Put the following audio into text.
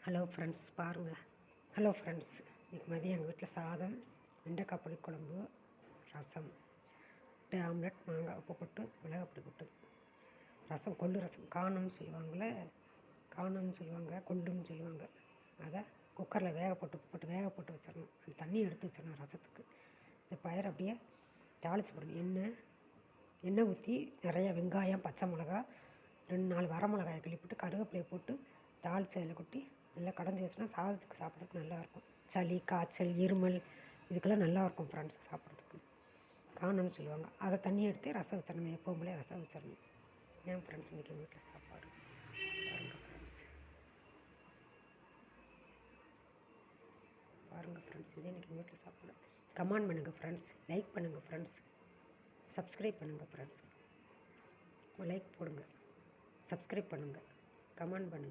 Hello friends பாருங்கள். Hello friends, இன்றைக்கி மதியம் எங்கள் வீட்டில் சாதம், வெண்டைக்காய் புளிக்குழம்பு, ரசம், முட்டை ஆம்லெட், மாங்காய் உப்பு போட்டு மிளகாய் பொடி போட்டது. ரசம் கொள்ளு ரசம் காணும்னு சொல்லுவாங்களே, காணும்னு சொல்லுவாங்க, கொள்ளுன்னு சொல்லுவாங்க. அதை குக்கரில் வேக போட்டு வச்சிடணும். அந்த தண்ணியை எடுத்து வச்சிடணும் ரசத்துக்கு. இந்த பயிரை அப்படியே தாளித்து போடணும். எண்ணெய் ஊற்றி நிறையா வெங்காயம், பச்சை மிளகா, 2-4 வரமிளகாயை கிள்ளி கருவேப்பிலையை போட்டு தாளித்து அதில் கொட்டி நல்லா கடைஞ்சி வச்சுனா சாதத்துக்கு சாப்பிட்றதுக்கு நல்லாயிருக்கும். சளி, காய்ச்சல், இருமல் இதுக்கெல்லாம் நல்லாயிருக்கும் ஃப்ரெண்ட்ஸ் சாப்பிட்றதுக்கு. காணும்னு சொல்லுவாங்க. அதை தண்ணியை எடுத்து ரசம் வச்சிடணும். எப்பவும் போல ரசம் வச்சிடணும். ஏன் ஃப்ரெண்ட்ஸ் இன்றைக்கி எங்கள் வீட்டில் சாப்பாடு பாருங்கள் ஃப்ரெண்ட்ஸ், இதே இன்றைக்கி எங்கள் வீட்டில் சாப்பாடு. கமெண்ட் பண்ணுங்கள் ஃப்ரெண்ட்ஸ், லைக் பண்ணுங்கள் ஃப்ரெண்ட்ஸ், சப்ஸ்கிரைப் பண்ணுங்கள் ஃப்ரெண்ட்ஸ். லைக் போடுங்க, சப்ஸ்கிரைப் பண்ணுங்கள், கமெண்ட் பண்ணுங்கள்.